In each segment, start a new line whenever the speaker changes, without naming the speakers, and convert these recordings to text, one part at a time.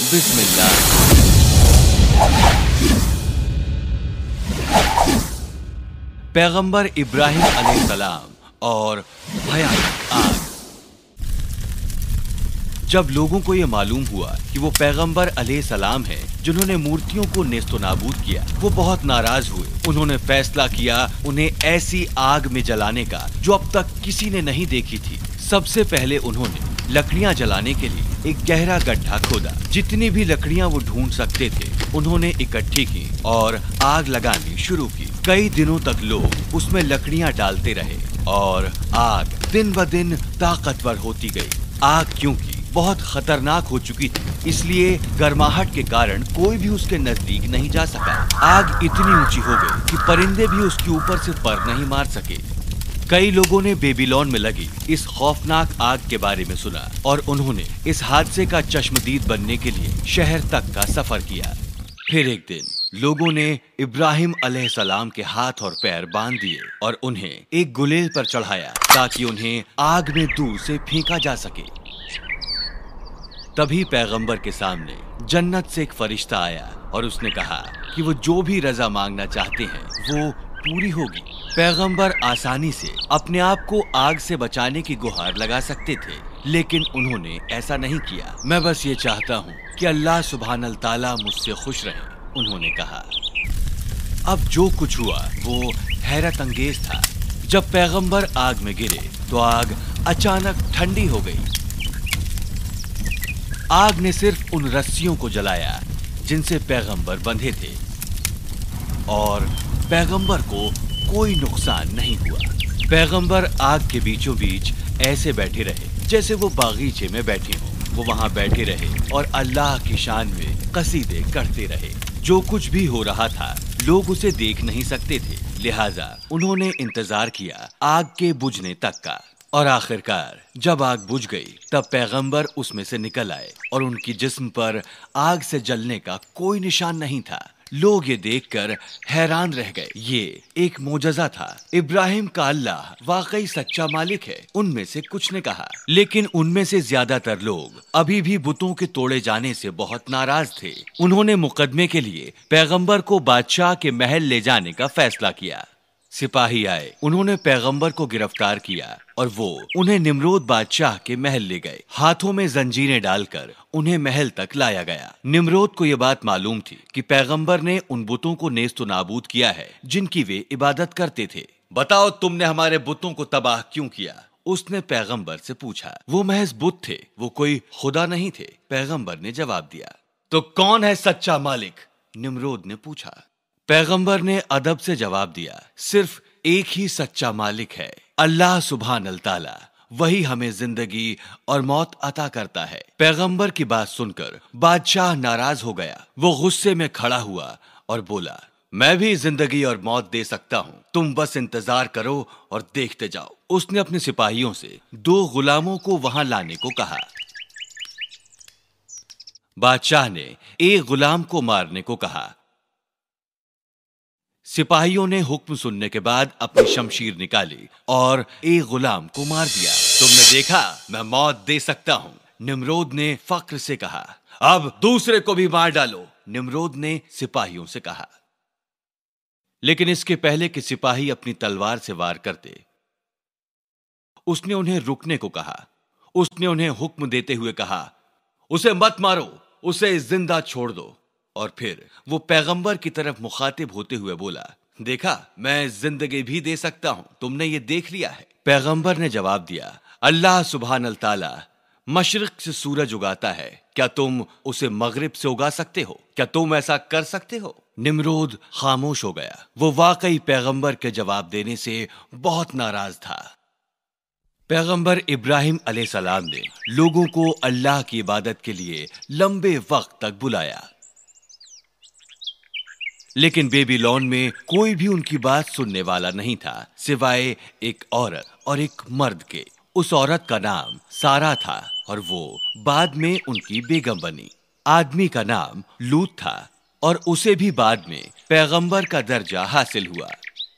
बिस्मिल्लाह। पैगंबर इब्राहिम अलैहिस्सलाम और भयानक आग। जब लोगों को यह मालूम हुआ कि वो पैगंबर अलैहिस्सलाम हैं जिन्होंने मूर्तियों को नेस्तो नाबूद किया, वो बहुत नाराज हुए। उन्होंने फैसला किया उन्हें ऐसी आग में जलाने का जो अब तक किसी ने नहीं देखी थी। सबसे पहले उन्होंने लकड़ियां जलाने के लिए एक गहरा गड्ढा खोदा। जितनी भी लकड़ियां वो ढूंढ सकते थे उन्होंने इकट्ठी की और आग लगानी शुरू की। कई दिनों तक लोग उसमें लकड़ियां डालते रहे और आग दिन ब दिन ताकतवर होती गई। आग क्योंकि बहुत खतरनाक हो चुकी थी, इसलिए गर्माहट के कारण कोई भी उसके नजदीक नहीं जा सका। आग इतनी ऊंची हो गई कि परिंदे भी उसके ऊपर से पर नहीं मार सके। कई लोगों ने बेबीलोन में लगी इस खौफनाक आग के बारे में सुना और उन्होंने इस हादसे का चश्मदीद बनने के लिए शहर तक का सफर किया। फिर एक दिन लोगों ने इब्राहिम अलैहिस्सलाम के हाथ और पैर बांध दिए और उन्हें एक गुलेल पर चढ़ाया ताकि उन्हें आग में दूर से फेंका जा सके। तभी पैगंबर के सामने जन्नत से एक फरिश्ता आया और उसने कहा कि वो जो भी रजा मांगना चाहते हैं वो पूरी होगी। पैगंबर आसानी से अपने आप को आग से बचाने की गुहार लगा सकते थे, लेकिन उन्होंने ऐसा नहीं किया। मैं बस ये चाहता हूँ कि अल्लाह सुब्हानल ताला मुझसे खुश रहे, उन्होंने कहा। अब जो कुछ हुआ वो हैरत अंगेज था। जब पैगंबर आग में गिरे तो आग अचानक ठंडी हो गई। आग ने सिर्फ उन रस्सियों को जलाया जिनसे पैगंबर बंधे थे और पैगंबर को कोई नुकसान नहीं हुआ। पैगंबर आग के बीचों बीच ऐसे बैठे रहे जैसे वो बागीचे में बैठे हों। वो वहां बैठे रहे और अल्लाह की शान में कसीदे करते रहे। जो कुछ भी हो रहा था लोग उसे देख नहीं सकते थे, लिहाजा उन्होंने इंतजार किया आग के बुझने तक का। और आखिरकार जब आग बुझ गई तब पैगंबर उसमें से निकल आए और उनकी जिस्म पर आग से जलने का कोई निशान नहीं था। लोग ये देखकर हैरान रह गए। ये एक मोजज़ा था। इब्राहिम का अल्लाह वाकई सच्चा मालिक है, उनमें से कुछ ने कहा। लेकिन उनमें से ज्यादातर लोग अभी भी बुतों के तोड़े जाने से बहुत नाराज थे। उन्होंने मुकदमे के लिए पैगंबर को बादशाह के महल ले जाने का फैसला किया। सिपाही आए, उन्होंने पैगंबर को गिरफ्तार किया और वो उन्हें निम्रोद बादशाह के महल ले गए। हाथों में जंजीरें डालकर उन्हें महल तक लाया गया। निम्रोद को ये बात मालूम थी कि पैगंबर ने उन बुतों को नेस्तो नाबूद किया है जिनकी वे इबादत करते थे। बताओ तुमने हमारे बुतों को तबाह क्यों किया? उसने पैगंबर से पूछा। वो महज बुत थे, वो कोई खुदा नहीं थे, पैगंबर ने जवाब दिया। तो कौन है सच्चा मालिक? निम्रोद ने पूछा। पैगंबर ने अदब से जवाब दिया, सिर्फ एक ही सच्चा मालिक है, अल्लाह सुब्हानल ताला। वही हमें जिंदगी और मौत अता करता है। पैगंबर की बात सुनकर बादशाह नाराज हो गया। वो गुस्से में खड़ा हुआ और बोला, मैं भी जिंदगी और मौत दे सकता हूँ, तुम बस इंतजार करो और देखते जाओ। उसने अपने सिपाहियों से 2 गुलामों को वहां लाने को कहा। बादशाह ने एक गुलाम को मारने को कहा। सिपाहियों ने हुक्म सुनने के बाद अपनी शमशीर निकाली और एक गुलाम को मार दिया। तुमने देखा, मैं मौत दे सकता हूँ, निम्रोद ने फक्र से कहा। अब दूसरे को भी मार डालो, निम्रोद ने सिपाहियों से कहा। लेकिन इसके पहले कि सिपाही अपनी तलवार से वार करते, उसने उन्हें रुकने को कहा। उसने उन्हें हुक्म देते हुए कहा, उसे मत मारो, उसे जिंदा छोड़ दो। और फिर वो पैगंबर की तरफ मुखातिब होते हुए बोला, देखा, मैं जिंदगी भी दे सकता हूं, तुमने ये देख लिया है। पैगंबर ने जवाब दिया, अल्लाह सुब्हानल ताला मशरिक से सूरज उगाता है, क्या तुम उसे मगरिब से उगा सकते हो? क्या तुम ऐसा कर सकते हो? निम्रोद खामोश हो गया। वो वाकई पैगंबर के जवाब देने से बहुत नाराज था। पैगंबर इब्राहिम अलैहिस्सलाम ने लोगों को अल्लाह की इबादत के लिए लंबे वक्त तक बुलाया, लेकिन बेबीलोन में कोई भी उनकी बात सुनने वाला नहीं था, सिवाय एक औरत और एक मर्द के। उस औरत का नाम सारा था और वो बाद में उनकी बेगम बनी। आदमी का नाम लूत था और उसे भी बाद में पैगंबर का दर्जा हासिल हुआ।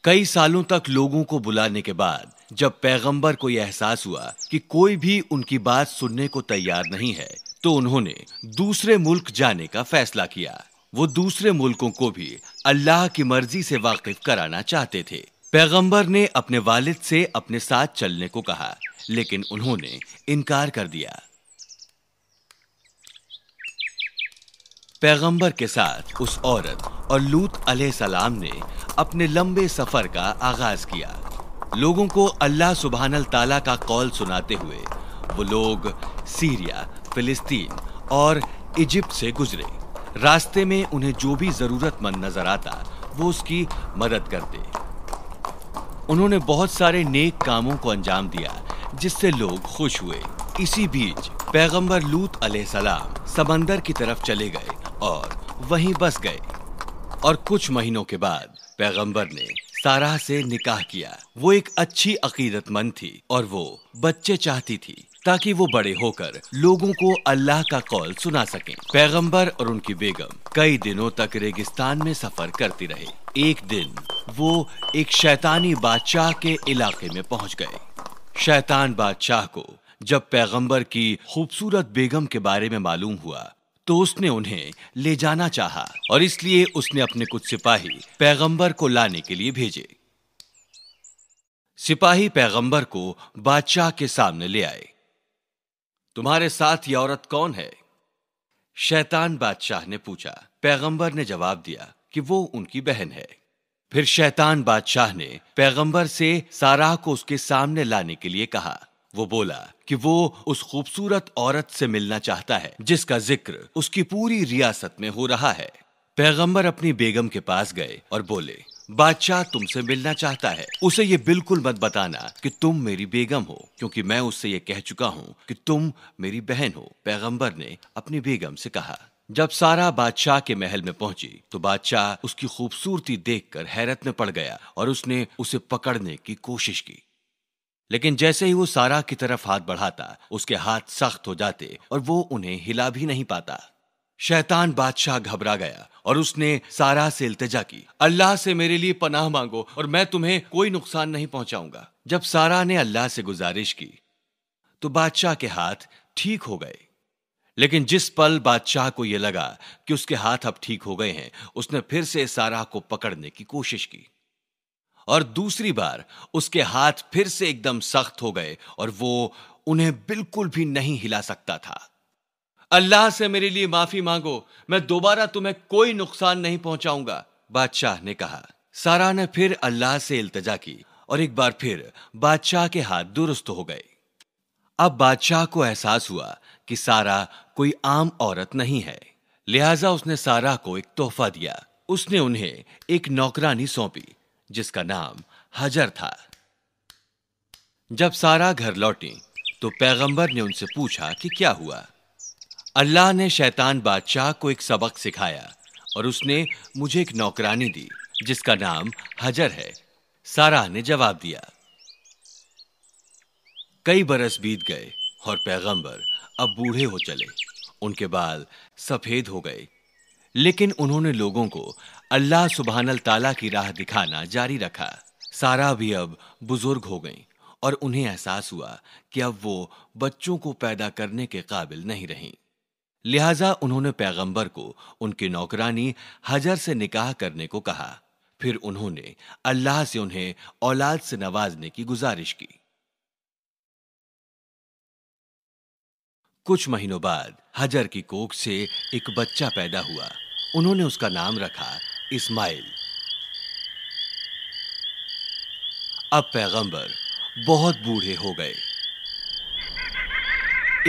कई सालों तक लोगों को बुलाने के बाद जब पैगंबर को यह एहसास हुआ कि कोई भी उनकी बात सुनने को तैयार नहीं है, तो उन्होंने दूसरे मुल्क जाने का फैसला किया। वो दूसरे मुल्कों को भी अल्लाह की मर्जी से वाकिफ कराना चाहते थे। पैगंबर ने अपने वालिद से अपने साथ चलने को कहा, लेकिन उन्होंने इनकार कर दिया। पैगंबर के साथ उस औरत और लूत अलैहिस्सलाम ने अपने लंबे सफर का आगाज किया। लोगों को अल्लाह सुब्हानल ताला का कौल सुनाते हुए वो लोग सीरिया, फिलिस्तीन और इजिप्ट से गुजरे। रास्ते में उन्हें जो भी जरूरतमंद नजर आता वो उसकी मदद करते। उन्होंने बहुत सारे नेक कामों को अंजाम दिया जिससे लोग खुश हुए। इसी बीच पैगंबर लूत अलैहिस्सलाम समंदर की तरफ चले गए और वहीं बस गए। और कुछ महीनों के बाद पैगंबर ने साराह से निकाह किया। वो एक अच्छी अकीदतमंद थी और वो बच्चे चाहती थी ताकि वो बड़े होकर लोगों को अल्लाह का कौल सुना सकें। पैगंबर और उनकी बेगम कई दिनों तक रेगिस्तान में सफर करती रहे। एक दिन वो एक शैतानी बादशाह के इलाके में पहुंच गए। शैतान बादशाह को जब पैगंबर की खूबसूरत बेगम के बारे में मालूम हुआ तो उसने उन्हें ले जाना चाहा और इसलिए उसने अपने कुछ सिपाही पैगंबर को लाने के लिए भेजे। सिपाही पैगंबर को बादशाह के सामने ले आए। तुम्हारे साथ ये औरत कौन है? शैतान बादशाह ने पूछा। पैगंबर ने जवाब दिया कि वो उनकी बहन है। फिर शैतान बादशाह ने पैगंबर से साराह को उसके सामने लाने के लिए कहा। वो बोला कि वो उस खूबसूरत औरत से मिलना चाहता है जिसका जिक्र उसकी पूरी रियासत में हो रहा है। पैगंबर अपनी बेगम के पास गए और बोले, बादशाह तुमसे मिलना चाहता है। उसे ये बिल्कुल मत बताना कि तुम मेरी बेगम हो, क्योंकि मैं उससे ये कह चुका हूं कि तुम मेरी बहन हो। पैगंबर ने अपनी बेगम से कहा। जब सारा बादशाह के महल में पहुंची तो बादशाह उसकी खूबसूरती देखकर हैरत में पड़ गया और उसने उसे पकड़ने की कोशिश की। लेकिन जैसे ही वो सारा की तरफ हाथ बढ़ाता उसके हाथ सख्त हो जाते और वो उन्हें हिला भी नहीं पाता। शैतान बादशाह घबरा गया और उसने सारा से इल्तिजा की, अल्लाह से मेरे लिए पनाह मांगो और मैं तुम्हें कोई नुकसान नहीं पहुंचाऊंगा। जब सारा ने अल्लाह से गुजारिश की तो बादशाह के हाथ ठीक हो गए। लेकिन जिस पल बादशाह को यह लगा कि उसके हाथ अब ठीक हो गए हैं, उसने फिर से सारा को पकड़ने की कोशिश की और दूसरी बार उसके हाथ फिर से एकदम सख्त हो गए और वो उन्हें बिल्कुल भी नहीं हिला सकता था। अल्लाह से मेरे लिए माफी मांगो, मैं दोबारा तुम्हें कोई नुकसान नहीं पहुंचाऊंगा, बादशाह ने कहा। सारा ने फिर अल्लाह से इल्तिजा की और एक बार फिर बादशाह के हाथ दुरुस्त हो गए। अब बादशाह को एहसास हुआ कि सारा कोई आम औरत नहीं है, लिहाजा उसने सारा को एक तोहफा दिया। उसने उन्हें एक नौकरानी सौंपी जिसका नाम हजर था। जब सारा घर लौटी तो पैगंबर ने उनसे पूछा कि क्या हुआ। अल्लाह ने शैतान बादशाह को एक सबक सिखाया और उसने मुझे एक नौकरानी दी जिसका नाम हजर है, सारा ने जवाब दिया। कई बरस बीत गए और पैगंबर अब बूढ़े हो चले। उनके बाल सफेद हो गए, लेकिन उन्होंने लोगों को अल्लाह सुब्हानल ताला की राह दिखाना जारी रखा। सारा भी अब बुजुर्ग हो गईं और उन्हें एहसास हुआ कि अब वो बच्चों को पैदा करने के काबिल नहीं रहीं। लिहाजा उन्होंने पैगंबर को उनकी नौकरानी हजर से निकाह करने को कहा। फिर उन्होंने अल्लाह से उन्हें औलाद से नवाजने की गुजारिश की। कुछ महीनों बाद हजर की कोख से एक बच्चा पैदा हुआ। उन्होंने उसका नाम रखा इस्माइल। अब पैगंबर बहुत बूढ़े हो गए।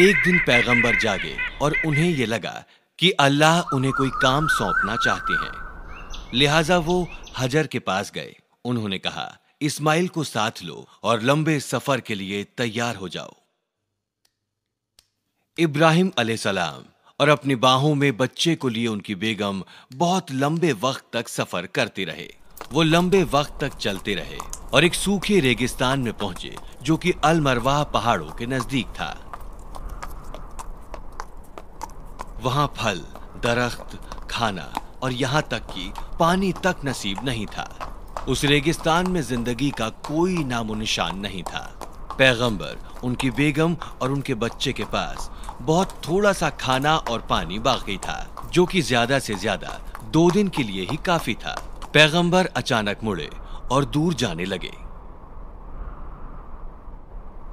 एक दिन पैगंबर जागे और उन्हें यह लगा कि अल्लाह उन्हें कोई काम सौंपना चाहते हैं। लिहाजा वो हजर के पास गए। उन्होंने कहा, इस्माइल को साथ लो और लंबे सफर के लिए तैयार हो जाओ। इब्राहिम अलैहिस्सलाम और अपनी बाहों में बच्चे को लिए उनकी बेगम बहुत लंबे वक्त तक सफर करते रहे। वो लंबे वक्त तक चलते रहे और एक सूखे रेगिस्तान में पहुंचे जो कि अल मरवाह पहाड़ों के नजदीक था। वहां फल, दरख्त, खाना और यहां तक कि पानी तक नसीब नहीं था। उस रेगिस्तान में जिंदगी का कोई नामो निशान नहीं था। पैगंबर, उनकी बेगम और उनके बच्चे के पास बहुत थोड़ा सा खाना और पानी बाकी था, जो कि ज्यादा से ज्यादा 2 दिन के लिए ही काफी था। पैगंबर अचानक मुड़े और दूर जाने लगे।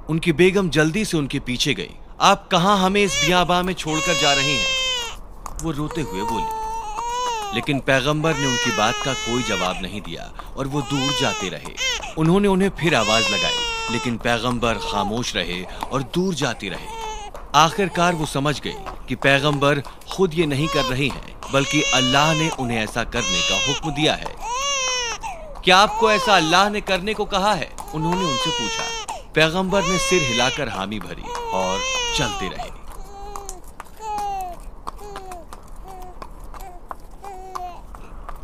उनकी बेगम जल्दी से उनके पीछे गई। आप कहां हमें इस बियाबां में छोड़कर जा रहे हैं? वो रोते हुए बोली। लेकिन पैगंबर ने उनकी बात का कोई जवाब नहीं दिया और वो दूर जाते रहे। उन्होंने उन्हें फिर आवाज लगाई, लेकिन पैगंबर खामोश रहे और दूर जाते रहे। आखिरकार वो समझ गई कि पैगंबर खुद ये नहीं कर रहे हैं, बल्कि अल्लाह ने उन्हें ऐसा करने का हुक्म दिया है। क्या आपको ऐसा अल्लाह ने करने को कहा है? उन्होंने उनसे पूछा। पैगंबर ने सिर हिलाकर हामी भरी और चलते रहे।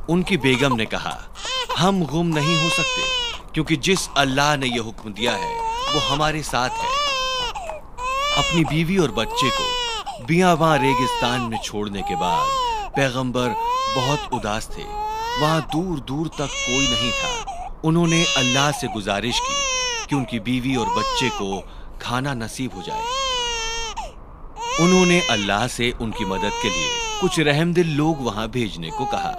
उनकी बेगम ने कहा, हम गुम नहीं हो सकते, क्योंकि जिस अल्लाह ने यह हुक्म दिया है वो हमारे साथ है। अपनी बीवी और बच्चे को बियाबां रेगिस्तान में छोड़ने के बाद पैगंबर बहुत उदास थे। वहां दूर दूर तक कोई नहीं था। उन्होंने अल्लाह से गुजारिश की कि उनकी बीवी और बच्चे को खाना नसीब हो जाए। उन्होंने अल्लाह से उनकी मदद के लिए कुछ रहमदिल लोग वहां भेजने को कहा।